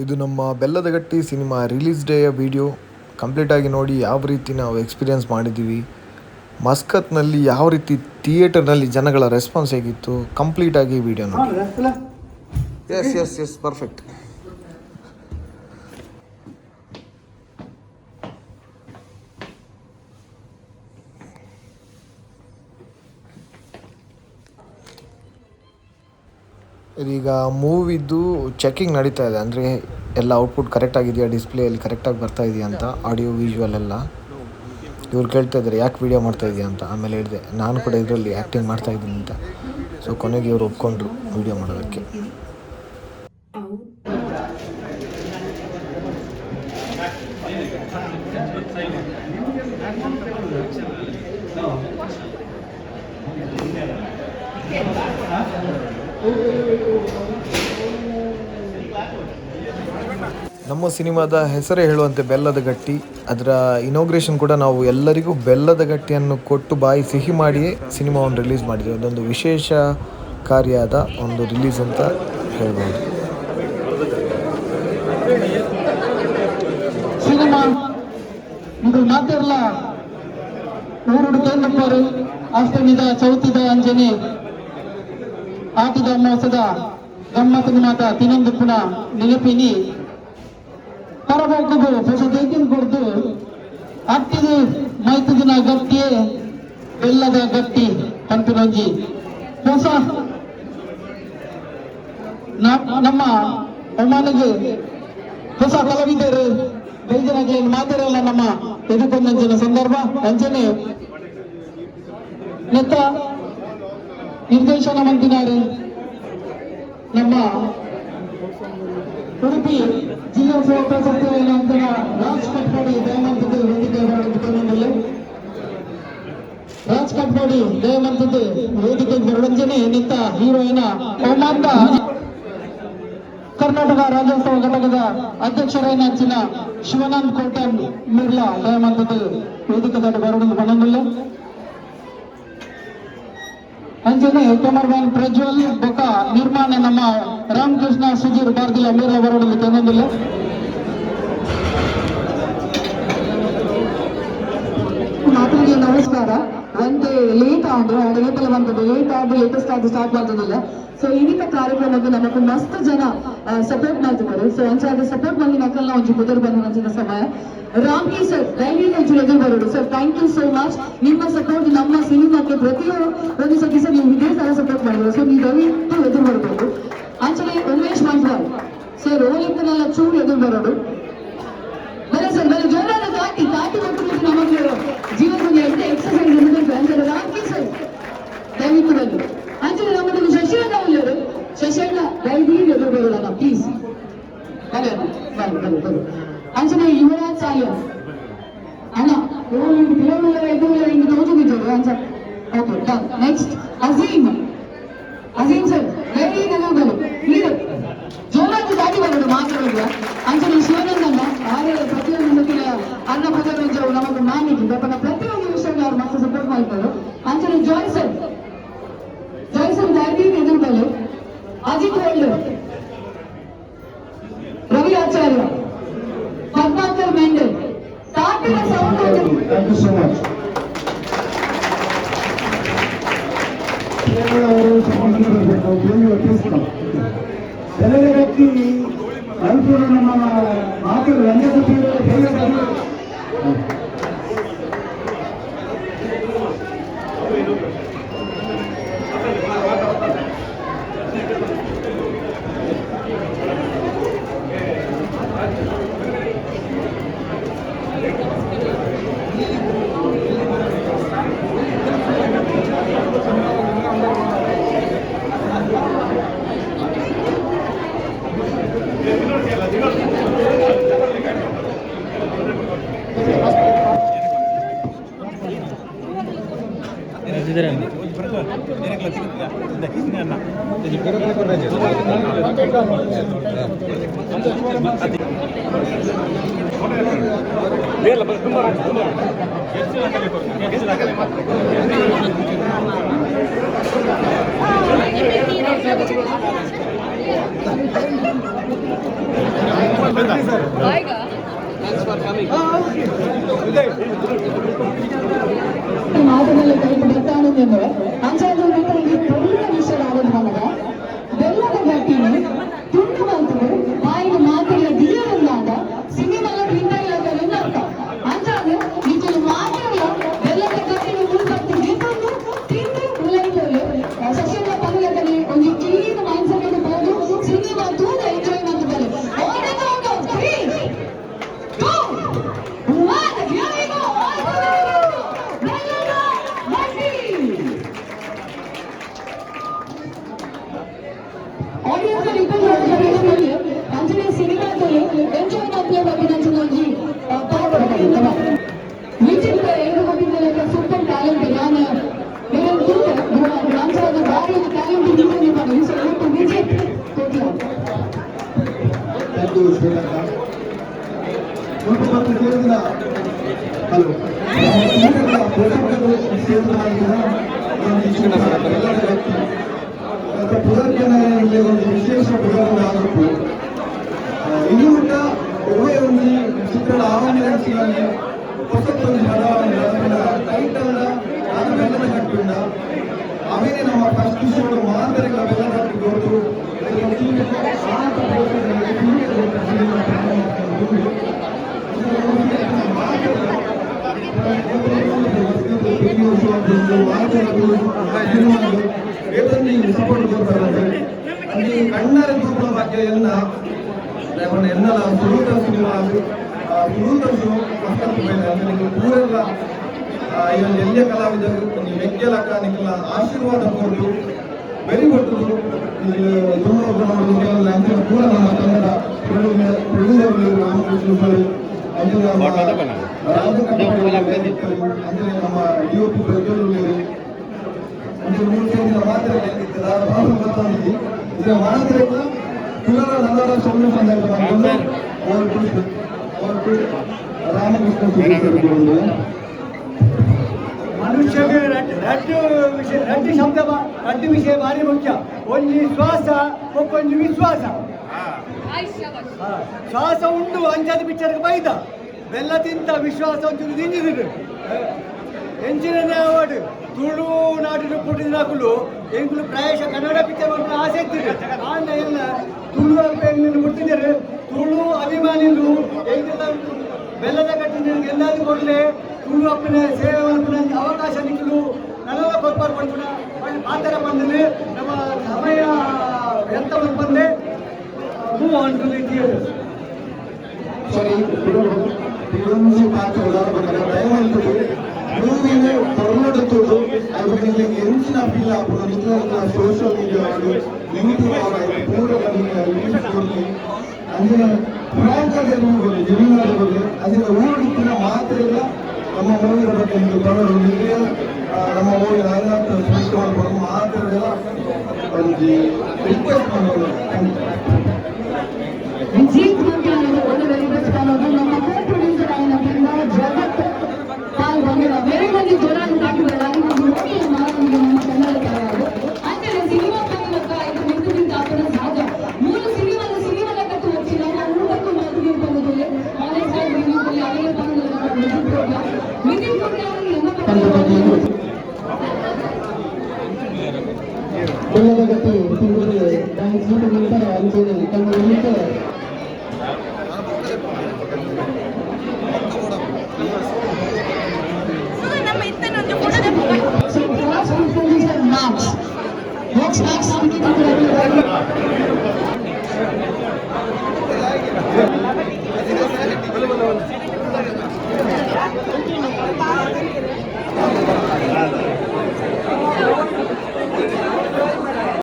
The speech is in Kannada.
ಇದು ನಮ್ಮ ಬೆಲ್ಲದ ಗಟ್ಟಿ ಸಿನಿಮಾ ರಿಲೀಸ್ ಡೇಯ ವಿಡಿಯೋ ಕಂಪ್ಲೀಟಾಗಿ ನೋಡಿ ಯಾವ ರೀತಿ ನಾವು ಎಕ್ಸ್ಪೀರಿಯೆನ್ಸ್ ಮಾಡಿದ್ದೀವಿ, ಮಸ್ಕತ್ನಲ್ಲಿ ಯಾವ ರೀತಿ ಥಿಯೇಟರ್ನಲ್ಲಿ ಜನಗಳ ರೆಸ್ಪಾನ್ಸ್ ಹೇಗಿತ್ತು, ಕಂಪ್ಲೀಟಾಗಿ ವಿಡಿಯೋ ನೋಡಿ. Yes perfect. ಈಗ ಮೂವಿದು ಚೆಕಿಂಗ್ ನಡೀತಾ ಇದೆ, ಅಂದರೆ ಎಲ್ಲ ಔಟ್ಪುಟ್ ಕರೆಕ್ಟಾಗಿದೆಯಾ, ಡಿಸ್ಪ್ಲೇಯಲ್ಲಿ ಕರೆಕ್ಟಾಗಿ ಬರ್ತಾ ಇದೆಯಾ ಅಂತ, ಆಡಿಯೋ ವಿಜುವಲ್ ಎಲ್ಲ. ಇವ್ರು ಕೇಳ್ತಾ ಇದ್ದಾರೆ ಯಾಕೆ ವೀಡಿಯೋ ಮಾಡ್ತಾ ಇದೆಯಾ ಅಂತ. ಆಮೇಲೆ ಹೇಳಿದೆ ನಾನು ಕೂಡ ಇದರಲ್ಲಿ ಆ್ಯಕ್ಟಿಂಗ್ ಮಾಡ್ತಾ ಇದ್ದೀನಿ ಅಂತ. ಸೊ ಕೊನೆಗೆ ಇವರು ಒಪ್ಕೊಂಡ್ರು ವೀಡಿಯೋ ಮಾಡೋದಕ್ಕೆ. ನಮ್ಮ ಸಿನಿಮಾದ ಹೆಸರೇ ಹೇಳುವಂತೆ ಬೆಲ್ಲದ ಗಟ್ಟಿ. ಅದರ ಇನಾಗ್ರೇಷನ್ ಕೂಡ ನಾವು ಎಲ್ಲರಿಗೂ ಬೆಲ್ಲದ ಗಟ್ಟಿಯನ್ನು ಕೊಟ್ಟು ಬಾಯಿ ಸಿಹಿ ಮಾಡಿಯೇ ಸಿನಿಮಾವನ್ನು ರಿಲೀಸ್ ಮಾಡಿದ್ದೇವೆ. ಅದೊಂದು ವಿಶೇಷ ಕಾರ್ಯದ ಒಂದು ರಿಲೀಸ್ ಅಂತ ಹೇಳ್ಬೋದು. ಸಿನಿಮಾ ಇದು ಮಾತಿರಲ್ಲ ಊರುಡು ಕೇಂದ್ರಪ್ಪರು ಅಷ್ಟಮಿದ ಚೌತಿದ ಅಂಜನೆ ಆಟಿದ ಮೋಸದ ಗಮ್ಮತ್ತಿನ ಮಾತ ತಿನ್ನೊಂದು ಪುನಃ ನೆನಪಿನಿ ಹೊರಬೋಗು ಹೊಸ ದೇಕಿನ ಕೊಡ್ದು ಅಟ್ಟಿದು ಮೈತದಿನ ಗಟ್ಟಿಯೇ ಬೆಲ್ಲದ ಗಟ್ಟಿ ಕಂಪಿನೊಂಜಿ ಹೊಸ ನಮ್ಮ ಒಮ್ಮನಿಗೆ ಹೊಸ ಕಲಾವಿದರು ಬೇಜಾರಾಗಿ ಮಾತಾಡಲ್ಲ. ನಮ್ಮ ಎದುಕೊಂದಂಚಿನ ಸಂದರ್ಭ ಅಂಚನೆ ನೆತ್ತ ನಿರ್ದೇಶನ ಮಂತ್ರಿನಾರು ನಮ್ಮ ಉಡುಪಿ ಜಿಲ್ಲಾ ಸೇವಾ ಪ್ರಶಸ್ತಿ ನಂತರ ರಾಜ್ ಕಟ್ಪಾಡಿ ದಯಮಂತದ್ದು ವೇದಿಕೆ ಬರಲಿಲ್ಲ. ರಾಜ್ ಕಟ್ಪಾಡಿ ದಯಮಂತದ್ದು ವೇದಿಕೆ ಬರವಂಜನೆ ನಿಂತ ಹೀರೋಯಿನ ಒಮ್ಮಂತ ಕರ್ನಾಟಕ ರಾಜ್ಯೋತ್ಸವ ಘಟಕದ ಅಧ್ಯಕ್ಷರಾಯಿನ ಶಿವಾನಂದ್ ಕೋಟನ್ ಮಿರ್ಲಾ ದಯಮಂತದ್ದು ವೇದಿಕೆ ದಾಟಿ ಬರೋದು ಬನ್ನೊಂದಿಲ್ಲ. ಅಂಚನೆ ಕೆಮರ್ಮ್ಯಾನ್ ಪ್ರಜ್ವಲ್ ಬೊಕ್ಕ ನಿರ್ಮಾಣ ನಮ್ಮ ರಾಮಕೃಷ್ಣ ಸುಜೀರ್ ಬಾರ್ದಿಲ ಮಿರ್ಲಾ ಬರೋದು ತೆಗೊಂದಿಲ್ಲ. ಮಾತಿಗೆ ನಮಸ್ಕಾರ. ಒಂದು ಲೇಟ್ ಆದ್ರೆ ಲೇಟಲ್ಲಿ ಬಂದದ್ದು ಲೇಟ್ ಆಗಿ ಲೇಟೆಸ್ಟ್ ಆಗಿ ಸ್ಟಾರ್ಟ್ ಮಾಡ್ತದಿಲ್ಲ. ಸೊ ಇಂದಿನ ಕಾರ್ಯಕ್ರಮಕ್ಕೆ ನಮಗೆ ಮಸ್ತ್ ಜನ ಸಪೋರ್ಟ್ ಮಾಡ್ತಿದ್ದಾರೆ. ಸೊ ಅಂಚಾದ ಸಪೋರ್ಟ್ ಮಾಡಿ ನಕಲ್ನ ಒಂಚು ಕುದುರು ಬಂದ ಸಮಯ ರಾಮ್ಕಿ ಸರ್ ದಯವಿಟ್ಟು ಒಂಚೂರು ಎದುರು ಬರೋದು sir. Thank you so much. ನಿಮ್ಮ ಸಪೋರ್ಟ್ ನಮ್ಮ ಸಿನಿಮಾಕ್ಕೆ ಪ್ರತಿಯೊಂದು ಸತಿ ಸರ್ ನೀವು ಇದೇ ತರ ಸಪೋರ್ಟ್ ಮಾಡಿದ್ರು. ಸೊ ನೀವು ದಯವಿಟ್ಟು ಎದುರು ಬರ್ಬೋದು. ಆಕ್ಚುಲಿ ಉಮೇಶ್ ಮಂಜವಾಲ್ ಸರ್ ಓಲಿಂಕನೆಲ್ಲ ಚೂರು ಎದುರು ಬರೋದು ಬರೀ ಸರ್ ಬರೀ ಜೋರಾದ ಕಾಟಿ ಕೊಟ್ಟು ನಮಗೆ ಜೀವನದಲ್ಲಿ ಎಂತ ಎಕ್ಸರ್ಸೈಸ್ ಇರಬೇಕು ಅಂತಾರೆ. ರಾಮ್ಕಿ ಸರ್ ದಯವಿಟ್ಟು ಬಂದು ಅಂಚನೆ ನಮ್ಮದು ಶಶಿಯಣ್ಣ ಅವರು ಶಶಿಯಣ್ಣ ದಯವಿಟ್ಟು ಎದುರು ಬರೋಣ ಪ್ಲೀಸ್. ಬರು ಅಂಚನೆ ಯುವರಾಜ್ ಸಾಯ ಅಣ್ಣ ಎದುರು ಹಿಂಗೆ ತೋಚಿದ್ರು ಅಂಚ. Okay done. Next Azeem sir very ನಮಗಳು ಹೀರೋ ಜೋರಾಗಿ ದಾಟಿ ಬರೋದು ಮಾತಾಡೋದು ಅಂಚನೆ ಶಿವಾನಂದಣ್ಣ ಆರೇ ಪ್ರತಿಯೊಂದು ಮಕ್ಕಳ ಅನ್ನ ಪದರಂಜವು ನಮಗೆ ಮಾನ್ಯತೆ ತಪ್ಪನ ಪ್ರತಿಯೊಂದು ವಿಷಯದಲ್ಲಿ ಅವ್ರು ಮತ್ತೆ ಸಪೋರ್ಟ್ ಮಾಡ್ತಾರೆ. ಅಂಚನೆ ಜಾಯ್ ಸರ್ ದಯವಿಟ್ಟು ಎದುರು ಬಲು ಅಜಿತ್ ಹೋಲ್ಡರ್ ರವಿ ಆಚಾರ್ಯ ಪದ್ಮಾಕರ್ ಮೆಂಡಲ್ ತಾಟಿನ sound. Thank you so much. ಬೆಲ್ಲದ ಗಟ್ಟಿ ಅನುಕೂಲ ನಮ್ಮ ಮಾತು ಮಾತುಗಳ ಕೈಗೆ ಬರ್ತಾನೆಂದರೆ ಅಂಚಾದ ಈ ದೊಡ್ಡ ವಿಷಯ ಆರಂಭ ಬೆಲ್ಲದ ಗಟ್ಟಿನ ತುಂಡು ಮಾತುಗಳು ಬಾಯಿನ ಮಾತಿನ ದಿಯರನ್ನಾದ ಸಿನಿಮಾದ ಹಿಂದೆಲ್ಲದರಿಂದ ಅಂಚಾದ ಇದನ್ನು ಮಾತಿಲ್ಲ ಬೆಲ್ಲದ ಗಟ್ಟಿನ ಉಳ್ಪಟ್ಟು ಗಿಬ್ಬನ್ನು ತಿಂದು ಉಳೈತಲು ಸಸ್ಯದ ಪಂಗಡದಲ್ಲಿ ಒಂದು ಕ್ಲೀನ್ ಮೈಂಡ್ ಸೆಟ್ ಬಹುದು ಸಿನಿಮಾ ತೂದ ಎಂಜಾಯ್ ಮಾಡ್ತಾರೆ ಅಂಚನೆ ಸಿನಿಮಾದಲ್ಲಿ ಎಂಜಾಯ್ ಮಾಡ್ತೀವಿ ಬಗ್ಗೆ ನಂಚಿ ವಿಚಿತ್ರ ಏನು ಹೋಗಿದ್ದ ಸೂಪರ್ ಟ್ಯಾಲೆಂಟ್ ನಾನು ನಂತರ ಭಾರಿ ಟ್ಯಾಲೆಂಟ್ ಇದೀನಿ ಮಾಡಿ ಸ್ವಲ್ಪ ವಿಜಿತ್ ಹಲೋ ಪುನರ್ಜನರಿಗೆ ಒಂದು ವಿಶೇಷ ಪುನರ್ನಾಗಬೇಕು ಇನ್ನೂ ಕೂಡ ಒಳ್ಳೆ ಒಂದು ಚಿತ್ರದ ಆವರಣದಲ್ಲಿ ಹೊಸತೊಂದು ಪದವನ್ನು ಟೈಟಲ್ನ ನಾನು ಬೆಲ್ಲದ ಕಟ್ಟಿಂದ ಅವನೇ ನಮ್ಮ ಫಸ್ಟ್ ಶೋ ಮಾದರಿಗಳ ಬೆಲ್ಲದ ಕಟ್ಟಿಕೊಂಡು ಸಪೋರ್ಟ್ ಕೊಡ್ತಾರೆ ಅಲ್ಲಿ ಕಣ್ಣರ ತೂಕುವ ಬಗ್ಗೆ ಎನ್ನಲ ಸುರೂತ ಸಿನಿಮಾ ಸುರೂತರು ಮಕ್ಕಳು ಅಂದರೆ ಪೂರೆಲ್ಲ ಇವನ್ ಎಲ್ಲ ಕಲಾವಿದರು ಒಂದು ಮೆಕ್ಕೆಲಕ್ಕ ನಿಖಲ ಆಶೀರ್ವಾದ ಕೊಟ್ಟು ಬೆರಿಗೊಟ್ಟರು ತುಂಬ ಪೂರ ನಮ್ಮ ಕನ್ನಡ ಪ್ರೊಡ್ಯೂಸರ್ಗಳು ರಾಮಕೃಷ್ಣ ಅಂದರೆ ನಮ್ಮ ಅಂದರೆ ನಮ್ಮ ಯುವಕ ಪ್ರಜ್ವಲರು ಮಾತ್ರ ಈಗ ಮಾತ್ರ ಪುನರ ನನ್ನರ ಸೊಳ್ಳೆ ಸಂದರ್ಭ ರಾಮಕೃಷ್ಣ ಮನುಷ್ಯಗೆ ರಡ್ಡು ಶಬ್ದ ರಡ್ಡು ವಿಷಯ ಭಾರಿ ಮುಖ್ಯ ಒಂದು ಶ್ವಾಸ ಒಕ್ಕೊಂದು ವಿಶ್ವಾಸ ಶ್ವಾಸ ಉಂಡು ಅಂಚಾದ ಪಿಕ್ಚರ್ಗೆ ಬೈದ ಬೆಲ್ಲ ತಿಂತ ವಿಶ್ವಾಸ ಒಂಚೂರು ತಿಂದಿದ್ರು ಎಂಚಿನ ಅವಾರ್ಡ್ ತುಳು ನಾಡಿನ ಪುಟ್ಟಿದಾಕಲು ಎಂಕುಲು ಪ್ರಾಯಶಃ ಕನ್ನಡ ಪಿಕ್ಚರ್ ಒಂದು ಆಸೆ ಇತ್ತಿದ್ರು ಆಂಡ ಎಲ್ಲ ತುಳು ಅಭಿಮಾನಿಗಳು ಮುಟ್ಟಿದ್ದಾರೆ ತುಳು ಅಭಿಮಾನಿಗಳು ಬೆಲ್ಲದ ಕಟ್ಟಿನ ಎಲ್ಲಾದ್ರೂ ಕೊಡಲೆ ತುಳು ಅಪ್ಪನ ಸೇವೆ ಮಾಡ್ಕೊಂಡ ಅವಕಾಶ ನಿಕ್ಕಲು ನನ್ನೆಲ್ಲ ಕೊಡ್ಪಾರು ಮಾಡ್ಕೊಂಡ ಪಾತ್ರ ಬಂದರೆ ನಮ್ಮ ಸಮಯ ಎಂತ ಬಂದೆ move on to the theatre ಸರಿ ಮೂವಿನ ಹೊರನಡುತ್ತೋದು ಅದಕ್ಕೆ ಎಂಚಿನ ಫೀಲ್ ಆಗ್ಬೋದು ಸೋಷಿಯಲ್ ಮೀಡಿಯಾ ಯೂಟ್ಯೂಬ್ ಪೂರ ರಿಲೀಸ್ ಕೊಡ್ಲಿ ಅಂದರೆ ಫ್ರಾಂಕಾಗಿ ಮೂವಿಗಳು ಜಮೀನಾದ ಬಗ್ಗೆ ಅದರ ಊರಿನ ಮಾತ್ರ ಇಲ್ಲ ನಮ್ಮ ಮೂವಿನ ಬಗ್ಗೆ ಒಂದು ಬರೋದು ನಮ್ಮ ಮೂವಿನ ಐನಾರು ಸೃಷ್ಟಿ ಮಾಡ್ಕೊಂಡು ಮಾತ್ರ ಎಲ್ಲ ಒಂದು ರಿಕ್ವೆಸ್ಟ್ ಮಾಡೋದು ವಿಜಿತ್ ಒಂದು ರಿಕ್ವೆಸ್ಟ್ ಅನ್ನೋದು ನಮ್ಮ ಕೋ ಪ್ರೊಡ್ಯೂಸರ್ ಆಗಿರೋದ್ರಿಂದ ಜಗತ್ ಪಾಲ್ಗೊಂಡಿರೋ ಬೇರೆ ಮಂದಿ ಜೋರಾಗಿ ಹಾಕಿದ್ದಾರೆ ನಮ್ಮ ಕನ್ನಡ ಕಲಾವಿದರು ಅಂದ್ರೆ ಸಿನಿಮಾ ಮೂಲಕ ಇದು ನಿಂತು ಹಾಕೋಣ ಸಹಜ ಮೂರು ಸಿನಿಮಾದ ಕಟ್ಟು వచ్చి ನಾವು ಊಟಕ್ಕೂ ಮಾತು ಬಂದಿದ್ದೇವೆ ಆನ್ಲೈನ್ ಸೈಡ್ ರಿವ್ಯೂದಲ್ಲಿ ಅವೇ ಬಂದಿಲ್ಲ ವಿಜಿತ್ ಬೆಲ್ಲದಗಟ್ಟಿ ತಿಂಗಳಿಗೆ ಜೀವ ನಿಂತರ ಅಂಚೆಯಲ್ಲಿ ತಮ್ಮ ನಿಂತರ Max. Next,